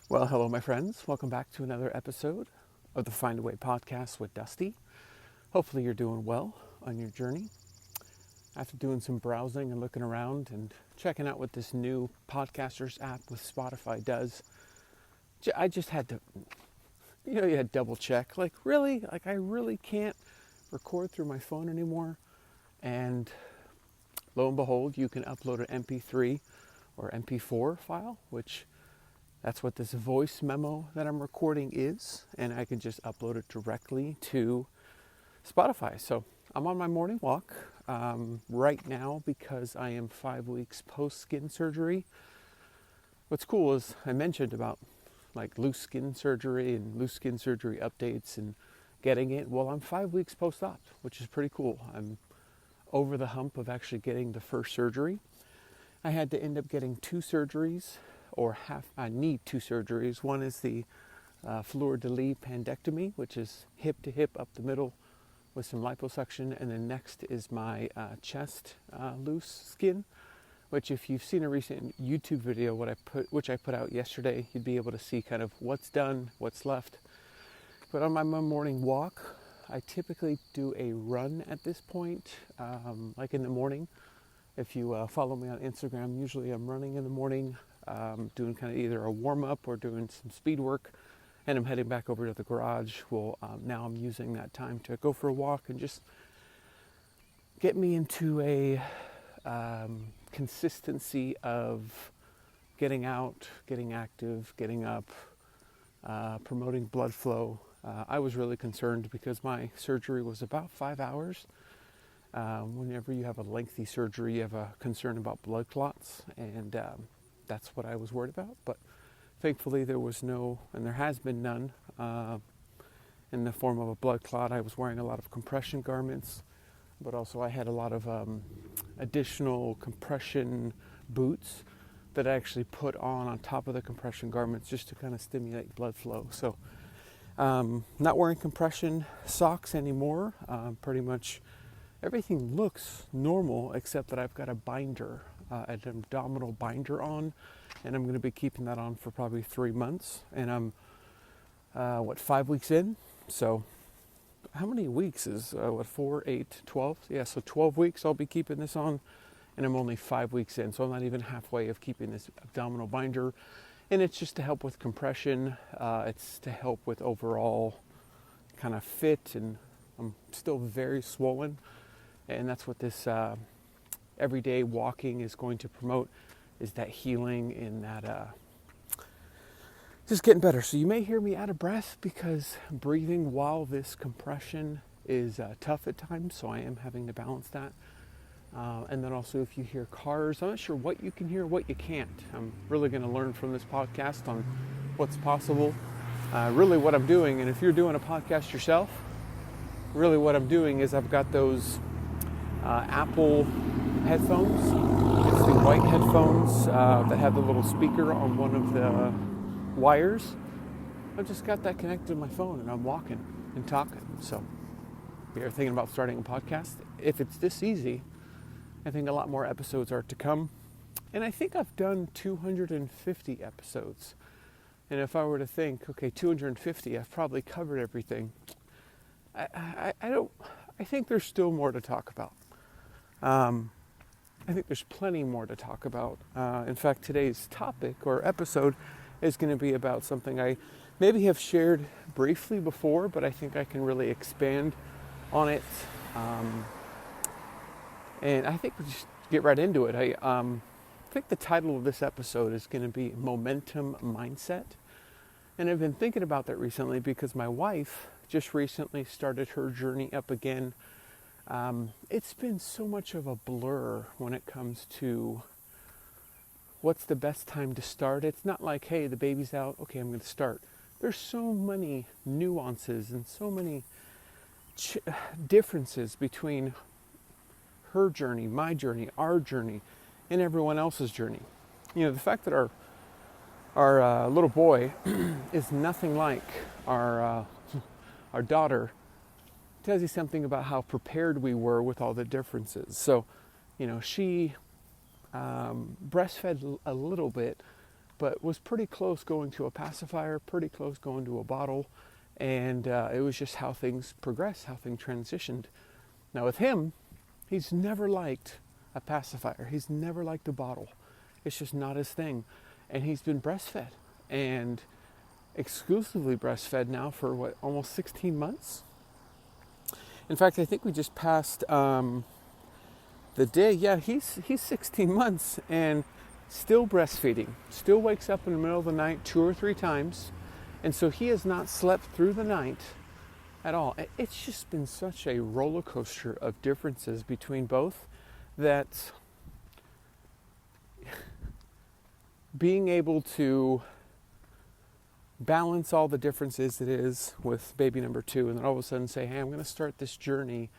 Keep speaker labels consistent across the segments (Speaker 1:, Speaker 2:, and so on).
Speaker 1: Well, hello, my friends. Welcome back to another episode of the Find a Way podcast with Dusty. Hopefully, you're doing well on your journey. After doing some browsing and looking around and checking out what this new podcasters app with Spotify does, I just had to, you had to double check. Like, really? Like, I really can't record through my phone anymore? And lo and behold, you can upload an MP3 or MP4 file, which that's what this voice memo that I'm recording is, and I can just upload it directly to Spotify. So I'm on my morning walk right now because I am 5 weeks post skin surgery. What's cool is I mentioned about like loose skin surgery and loose skin surgery updates and getting it. Well, I'm 5 weeks post-op, which is pretty cool. I'm over the hump of actually getting the first surgery. I had to end up getting two surgeries. I need two surgeries. One is the fleur-de-lis pandectomy, which is hip to hip up the middle with some liposuction, and then next is my chest loose skin, which if you've seen a recent YouTube video which I put out yesterday, you'd be able to see kind of what's done, what's left. But on my morning walk, I typically do a run at this point, like in the morning. If you follow me on Instagram, usually I'm running in the morning, doing kind of either a warm-up or doing some speed work, and I'm heading back over to the garage. Well, now I'm using that time to go for a walk and just get me into a consistency of getting out, getting active, getting up, promoting blood flow. I was really concerned because my surgery was about 5 hours. Whenever you have a lengthy surgery, you have a concern about blood clots, and that's what I was worried about. But thankfully there was no, and there has been none, in the form of a blood clot. I was wearing a lot of compression garments, but also I had a lot of additional compression boots that I actually put on top of the compression garments just to kind of stimulate blood flow. So not wearing compression socks anymore. Pretty much everything looks normal except that I've got a binder, an abdominal binder on, and I'm going to be keeping that on for probably 3 months. And I'm 5 weeks in? So how many weeks is 4, 8, 12? Yeah, so 12 weeks I'll be keeping this on, and I'm only 5 weeks in, so I'm not even halfway of keeping this abdominal binder. And it's just to help with compression. It's to help with overall kind of fit, and I'm still very swollen. And that's what this everyday walking is going to promote, is that healing and that just getting better. So you may hear me out of breath because breathing while this compression is tough at times, so I am having to balance that. And then also if you hear cars, I'm not sure what you can hear, what you can't. I'm really going to learn from this podcast on what's possible. Really what I'm doing, and if you're doing a podcast yourself, really what I'm doing is I've got those Apple headphones. It's the white headphones that have the little speaker on one of the wires. I've just got that connected to my phone and I'm walking and talking. So if you're thinking about starting a podcast, if it's this easy, I think a lot more episodes are to come. And I think I've done 250 episodes. And if I were to think, okay, 250, I've probably covered everything. I think there's still more to talk about. I think there's plenty more to talk about. In fact, today's topic or episode is going to be about something I maybe have shared briefly before, but I think I can really expand on it. And I think we'll just get right into it. I think the title of this episode is going to be Momentum Mindset. And I've been thinking about that recently because my wife just recently started her journey up again. It's been so much of a blur when it comes to what's the best time to start. It's not like, hey, the baby's out, okay, I'm going to start. There's so many nuances and so many differences between her journey, my journey, our journey, and everyone else's journey. The fact that our little boy is nothing like our daughter tells you something about how prepared we were with all the differences. So, she breastfed a little bit, but was pretty close going to a pacifier, pretty close going to a bottle. And it was just how things progressed, how things transitioned. Now with him, he's never liked a pacifier. He's never liked a bottle. It's just not his thing. And he's been breastfed, and exclusively breastfed now for almost 16 months? In fact, I think we just passed the day. Yeah, he's 16 months and still breastfeeding. Still wakes up in the middle of the night 2 or 3 times. And so he has not slept through the night at all. It's just been such a roller coaster of differences between both that being able to balance all the differences it is with baby number 2, and then all of a sudden say, hey, I'm going to start this journey,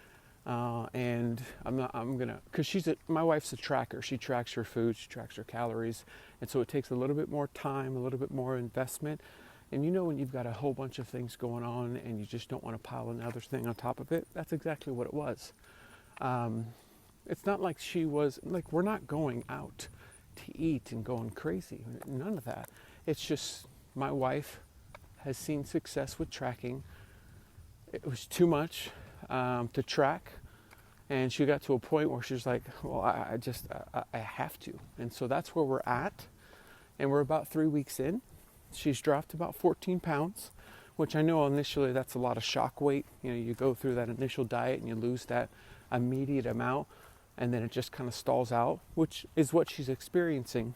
Speaker 1: and because my wife's a tracker. She tracks her food, she tracks her calories, and so it takes a little bit more time, a little bit more investment. And when you've got a whole bunch of things going on and you just don't want to pile another thing on top of it, that's exactly what it was. It's not like we're not going out to eat and going crazy. None of that. It's just my wife has seen success with tracking. It was too much to track, and she got to a point where she's like, well, I have to. And so that's where we're at, and we're about 3 weeks in. She's dropped about 14 pounds, which I know initially that's a lot of shock weight. You go through that initial diet and you lose that immediate amount, and then it just kind of stalls out, which is what she's experiencing.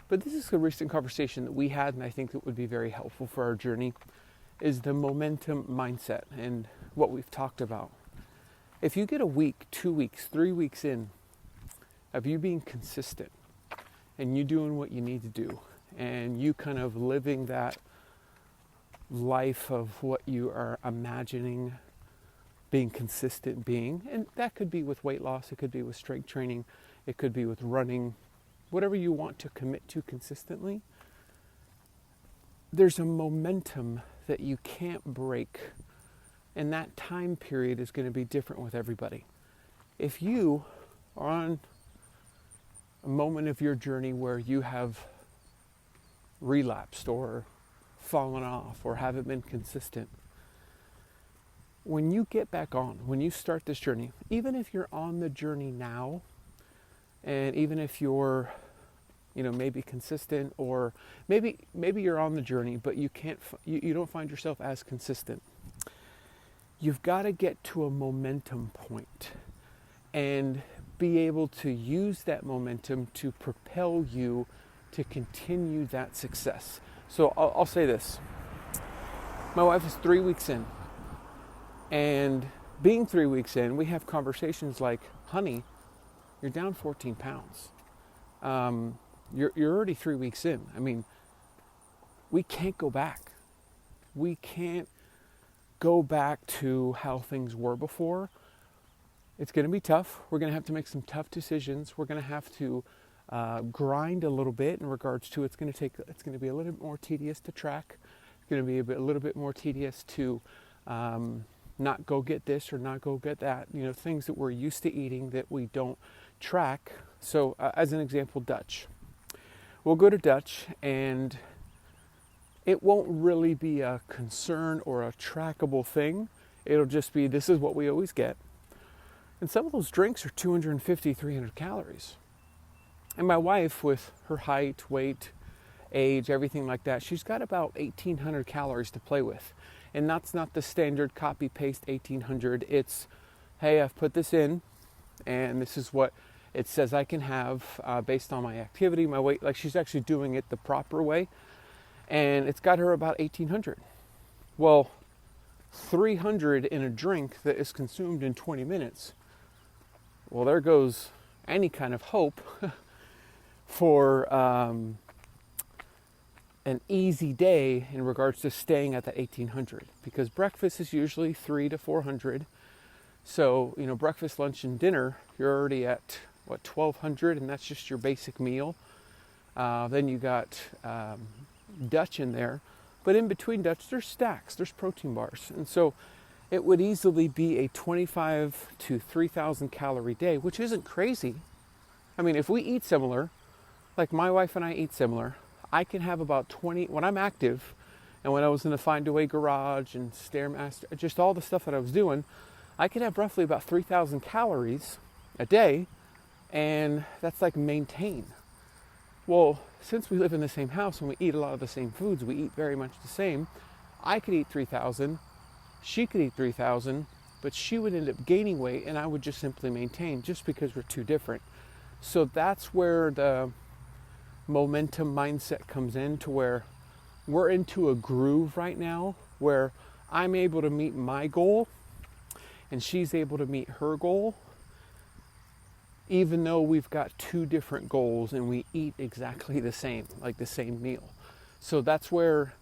Speaker 1: But this is a recent conversation that we had, and I think that would be very helpful for our journey, is the momentum mindset and what we've talked about. If you get a week, 2 weeks, 3 weeks in of you being consistent and you doing what you need to do, and you kind of living that life of what you are imagining being consistent being, and that could be with weight loss, it could be with strength training, it could be with running, whatever you want to commit to consistently, there's a momentum that you can't break, and that time period is going to be different with everybody. If you are on a moment of your journey where you have relapsed or fallen off or haven't been consistent, when you get back on, when you start this journey, even if you're on the journey now, and even if you're maybe consistent, or maybe you're on the journey but you don't find yourself as consistent, you've got to get to a momentum point and be able to use that momentum to propel you to continue that success. So I'll say this. My wife is 3 weeks in, and being 3 weeks in, we have conversations like, honey, you're down 14 pounds. You're already 3 weeks in. I mean, we can't go back. We can't go back to how things were before. It's going to be tough. We're going to have to make some tough decisions. We're going to have to grind a little bit in regards to it's going to be a little bit more tedious to track. It's going to be a little bit more tedious to not go get this or not go get that. Things that we're used to eating that we don't track. So as an example, Dutch. We'll go to Dutch, and it won't really be a concern or a trackable thing. It'll just be, this is what we always get. And some of those drinks are 250, 300 calories. And my wife, with her height, weight, age, everything like that, she's got about 1,800 calories to play with. And that's not the standard copy-paste 1,800. It's, hey, I've put this in, and this is what it says I can have based on my activity, my weight. Like, she's actually doing it the proper way. And it's got her about 1,800. Well, 300 in a drink that is consumed in 20 minutes. Well, there goes any kind of hope for an easy day in regards to staying at that 1,800, because breakfast is usually 300 to 400. So, breakfast, lunch, and dinner, you're already at 1,200, and that's just your basic meal. Then you got Dutch in there, but in between Dutch, there's stacks, there's protein bars, and so it would easily be a 25 to 3,000 calorie day, which isn't crazy. I mean, if we eat similar, like my wife and I eat similar, I can have about 20, when I'm active, and when I was in the Find a Way garage and Stairmaster, just all the stuff that I was doing, I could have roughly about 3,000 calories a day, and that's like maintain. Well, since we live in the same house and we eat a lot of the same foods, we eat very much the same, I could eat 3,000, she could eat 3,000, but she would end up gaining weight and I would just simply maintain just because we're too different. So that's where the momentum mindset comes in, to where we're into a groove right now where I'm able to meet my goal and she's able to meet her goal, even though we've got two different goals and we eat exactly the same, like the same meal. So that's where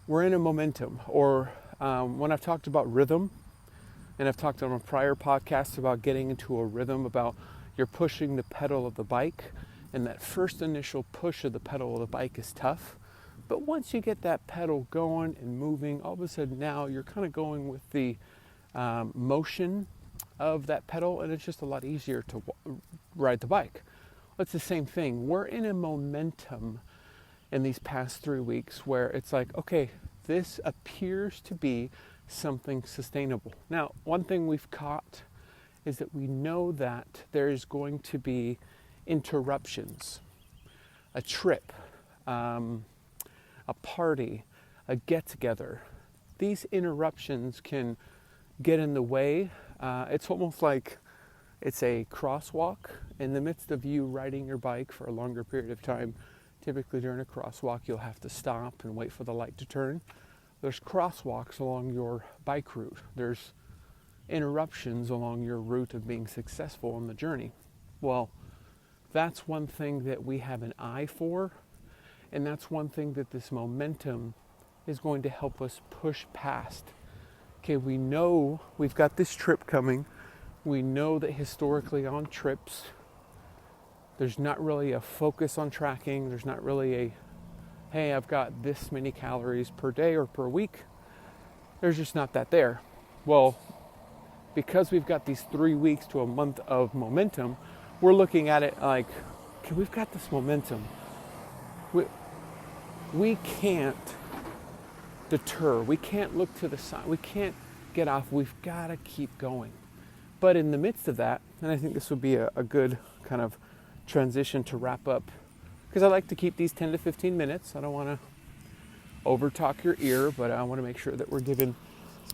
Speaker 1: we're in a momentum. Or when I've talked about rhythm, and I've talked on a prior podcast about getting into a rhythm, about you're pushing the pedal of the bike, and that first initial push of the pedal of the bike is tough. But once you get that pedal going and moving, all of a sudden now you're kind of going with the motion of that pedal, and it's just a lot easier to ride the bike. It's the same thing. We're in a momentum in these past 3 weeks where it's like, okay, this appears to be something sustainable. Now, one thing we've caught is that we know that there is going to be interruptions, a trip, a party, a get-together. These interruptions can get in the way. It's almost like it's a crosswalk in the midst of you riding your bike for a longer period of time. Typically during a crosswalk, you'll have to stop and wait for the light to turn. There's crosswalks along your bike route. There's interruptions along your route of being successful on the journey. Well, that's one thing that we have an eye for, and that's one thing that this momentum is going to help us push past. Okay, we know we've got this trip coming. We know that historically on trips, there's not really a focus on tracking. There's not really a, hey, I've got this many calories per day or per week. There's just not that there. Well, because we've got these 3 weeks to a month of momentum, we're looking at it like, okay, we've got this momentum. We can't deter. We can't look to the side. We can't get off. We've got to keep going. But in the midst of that, and I think this would be a good kind of transition to wrap up, because I like to keep these 10 to 15 minutes. I don't want to over talk your ear, but I want to make sure that we're giving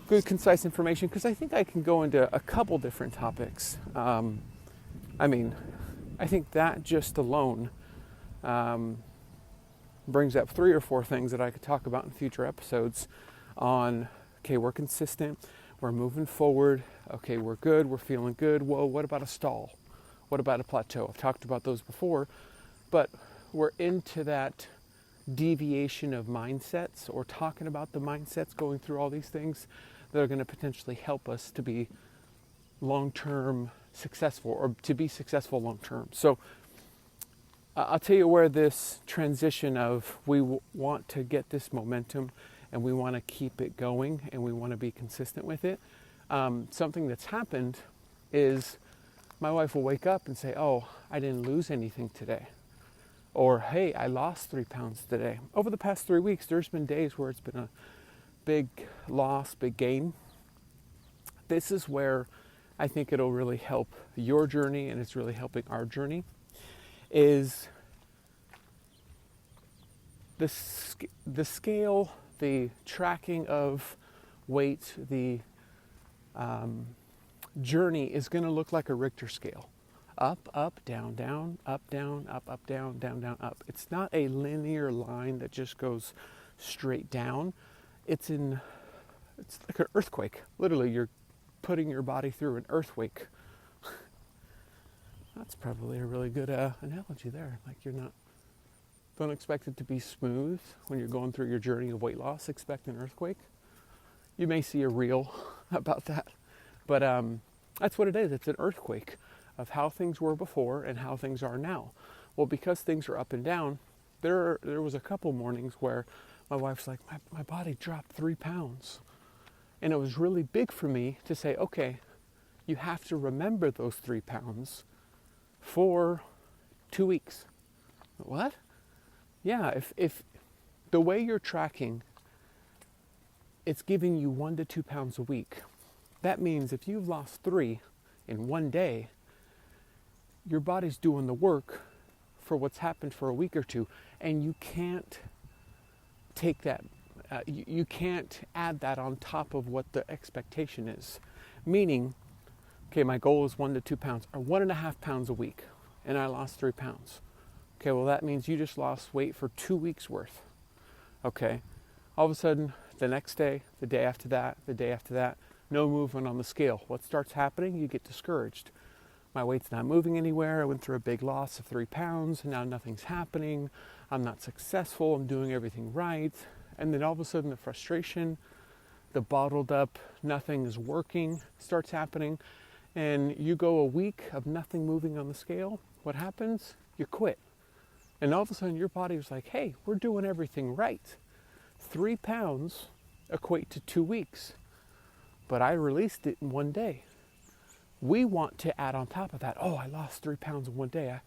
Speaker 1: good, concise information, because I think I can go into a couple different topics. I think that just alone brings up 3 or 4 things that I could talk about in future episodes on, okay, we're consistent, we're moving forward, okay, we're good, we're feeling good. Well, what about a stall? What about a plateau? I've talked about those before, but we're into that deviation of mindsets, or talking about the mindsets, going through all these things that are going to potentially help us to be long-term successful, or to be successful long-term. So I'll tell you where this transition of we want to get this momentum and we want to keep it going and we want to be consistent with it. Something that's happened is my wife will wake up and say, oh, I didn't lose anything today. Or, hey, I lost 3 pounds today. Over the past 3 weeks, there's been days where it's been a big loss, big gain. This is where I think it'll really help your journey, and it's really helping our journey, is the scale, the tracking of weight, the journey is going to look like a Richter scale. Up, up, down, down, up, down, up, down, down, up. It's not a linear line that just goes straight down. It's like an earthquake. Literally, you're putting your body through an earthquake. That's probably a really good analogy there. Like, don't expect it to be smooth when you're going through your journey of weight loss. Expect an earthquake. You may see a reel about that. But that's what it is. It's an earthquake of how things were before and how things are now. Well, because things are up and down, there was a couple mornings where my wife's like, my body dropped 3 pounds. And it was really big for me to say, okay, you have to remember those 3 pounds for 2 weeks. What? Yeah, if the way you're tracking, it's giving you 1 to 2 pounds a week. That means if you've lost 3 in one day, your body's doing the work for what's happened for a week or two, and you can't take that, you can't add that on top of what the expectation is. Meaning, okay, my goal is 1 to 2 pounds, or 1.5 pounds a week, and I lost 3 pounds. Okay, well that means you just lost weight for 2 weeks worth. Okay, all of a sudden, the next day, the day after that, the day after that, no movement on the scale. What starts happening? You get discouraged. My weight's not moving anywhere. I went through a big loss of 3 pounds, and now nothing's happening. I'm not successful. I'm doing everything right. And then all of a sudden, the frustration, the bottled up, nothing is working starts happening. And you go a week of nothing moving on the scale. What happens? You quit. And all of a sudden, your body was like, hey, we're doing everything right. 3 pounds equate to 2 weeks. But I released it in one day. We want to add on top of that, oh, I lost 3 pounds in one day.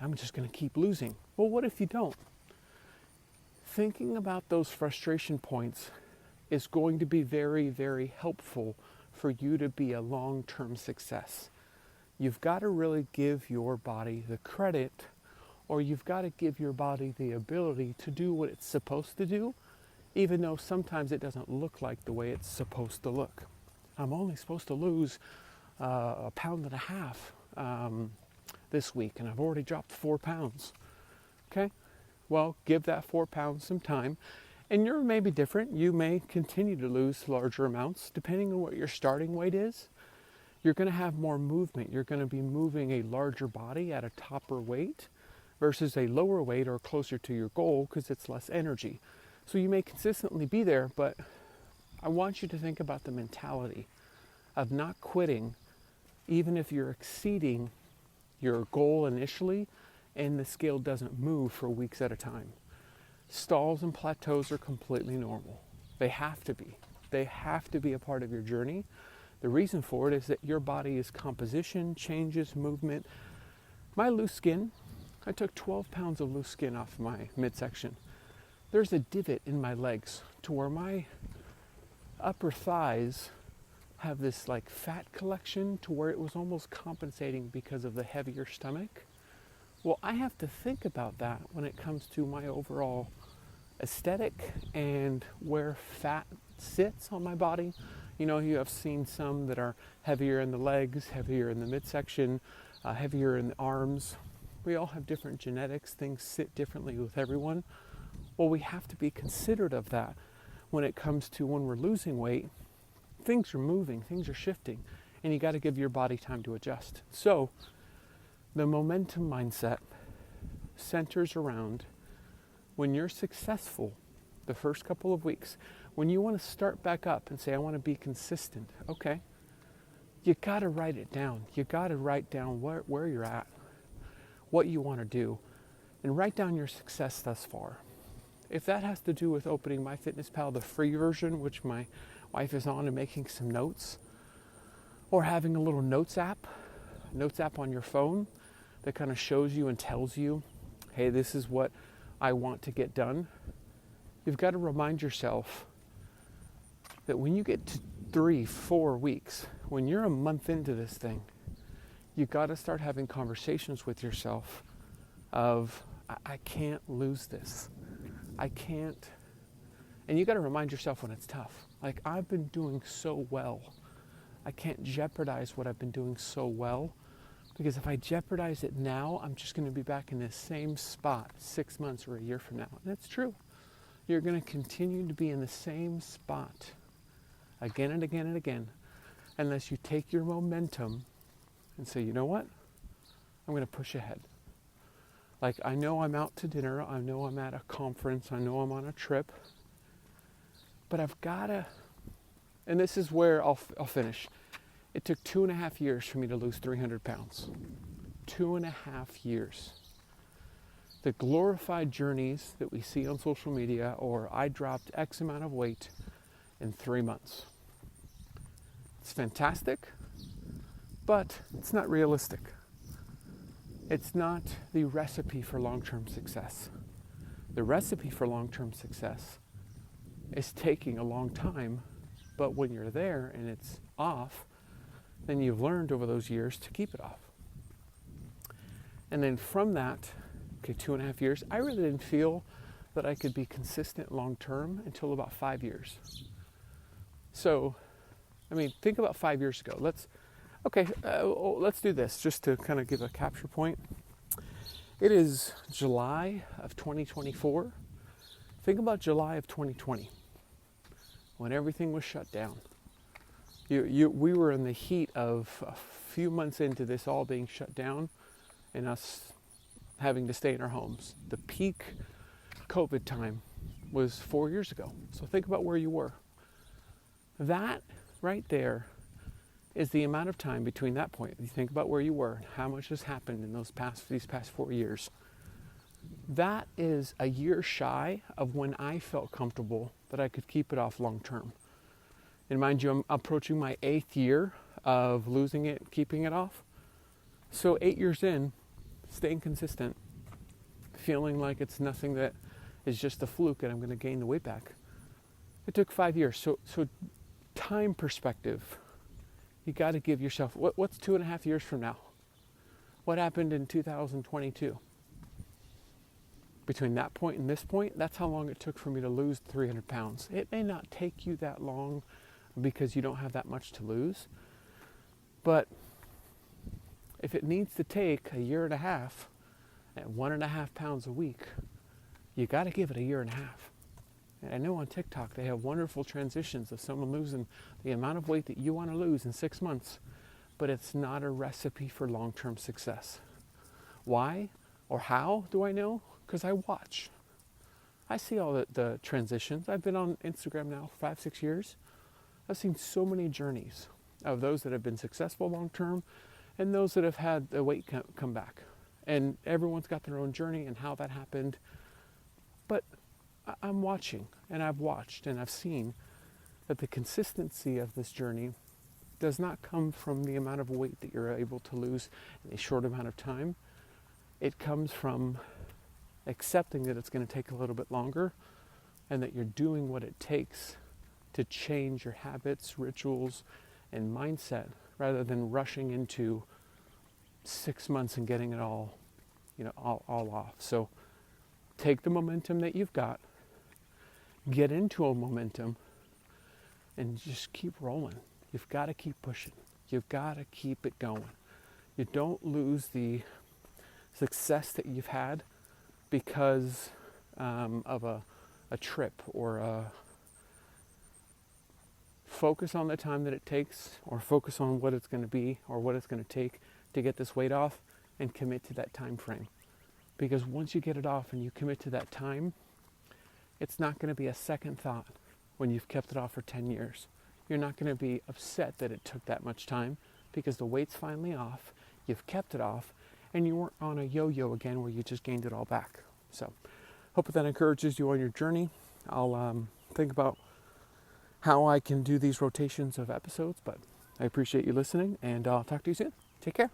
Speaker 1: I'm just going to keep losing. Well, what if you don't? Thinking about those frustration points is going to be very, very helpful for you to be a long-term success. You've got to really give your body the credit, or you've got to give your body the ability to do what it's supposed to do, even though sometimes it doesn't look like the way it's supposed to look. I'm only supposed to lose 1.5 pounds this week, and I've already dropped 4 pounds. Okay, well, give that 4 pounds some time, and you're maybe different. You may continue to lose larger amounts depending on what your starting weight is. You're going to have more movement. You're going to be moving a larger body at a topper weight versus a lower weight or closer to your goal because it's less energy. So you may consistently be there, but I want you to think about the mentality of not quitting even if you're exceeding your goal initially and the scale doesn't move for weeks at a time. Stalls and plateaus are completely normal. They have to be. They have to be a part of your journey. The reason for it is that your body is composition, changes, movement. My loose skin, I took 12 pounds of loose skin off my midsection. There's a divot in my legs to where my upper thighs have this like fat collection to where it was almost compensating because of the heavier stomach. Well, I have to think about that when it comes to my overall aesthetic and where fat sits on my body. You know, you have seen some that are heavier in the legs, heavier in the midsection, heavier in the arms. We all have different genetics. Things sit differently with everyone. Well, we have to be considerate of that when it comes to when we're losing weight. Things are moving, things are shifting, and you got to give your body time to adjust. So the momentum mindset centers around when you're successful the first couple of weeks, when you want to start back up and say, I want to be consistent. Okay, you got to write it down. You got to write down where you're at, what you want to do, and write down your success thus far. If that has to do with opening MyFitnessPal, the free version, which my wife is on, and making some notes, or having a little notes app on your phone that kind of shows you and tells you, hey, this is what I want to get done. You've got to remind yourself that when you get to 3-4 weeks, when you're a month into this thing, you've got to start having conversations with yourself of, I can't lose this. I can't. And you got to remind yourself when it's tough. Like, I've been doing so well. I can't jeopardize what I've been doing so well, because if I jeopardize it now, I'm just going to be back in the same spot 6 months or a year from now. And it's true. You're going to continue to be in the same spot again and again and again, unless you take your momentum and say, you know what? I'm going to push ahead. Like, I know I'm out to dinner. I know I'm at a conference. I know I'm on a trip. But I've got to, and this is where I'll finish. It took 2.5 years for me to lose 300 pounds. 2.5 years. The glorified journeys that we see on social media, or I dropped X amount of weight in 3 months. It's fantastic, but it's not realistic. It's not the recipe for long-term success. The recipe for long-term success is taking a long time, but when you're there and it's off, then you've learned over those years to keep it off. And then from that, 2.5 years, I really didn't feel that I could be consistent long-term until about 5 years. So, think about 5 years ago. Let's do this just to kind of give a capture point. It is July of 2024. Think about July of 2020, when everything was shut down. We were in the heat of a few months into this all being shut down and us having to stay in our homes. The peak COVID time was 4 years ago. So think about where you were. That right there is the amount of time between that point. You think about where you were and how much has happened in these past 4 years. That is a year shy of when I felt comfortable that I could keep it off long term. And mind you, I'm approaching my 8th year of losing it, keeping it off. So 8 years in, staying consistent, feeling like it's nothing that is just a fluke and I'm going to gain the weight back. It took 5 years. So time perspective, you got to give yourself, what's 2.5 years from now? What happened in 2022? Between that point and this point, that's how long it took for me to lose 300 pounds. It may not take you that long because you don't have that much to lose. But if it needs to take 1.5 years at 1.5 pounds a week, you got to give it 1.5 years. And I know on TikTok they have wonderful transitions of someone losing the amount of weight that you want to lose in 6 months, but it's not a recipe for long-term success. Why or how do I know? Because I watch. I see all the transitions. I've been on Instagram now for 5-6 years. I've seen so many journeys of those that have been successful long-term and those that have had the weight come back. And everyone's got their own journey and how that happened. But I'm watching, and I've watched, and I've seen that the consistency of this journey does not come from the amount of weight that you're able to lose in a short amount of time. It comes from accepting that it's going to take a little bit longer and that you're doing what it takes to change your habits, rituals, and mindset rather than rushing into 6 months and getting it all off. So take the momentum that you've got, get into a momentum, and just keep rolling. You've got to keep pushing. You've got to keep it going. You don't lose the success that you've had because of a trip or a focus on the time that it takes, or focus on what it's going to be or what it's going to take to get this weight off, and commit to that time frame. Because once you get it off and you commit to that time, it's not going to be a second thought when you've kept it off for 10 years. You're not going to be upset that it took that much time because the weight's finally off, you've kept it off, and you weren't on a yo-yo again where you just gained it all back. So hope that encourages you on your journey. I'll think about how I can do these rotations of episodes, but I appreciate you listening, and I'll talk to you soon. Take care.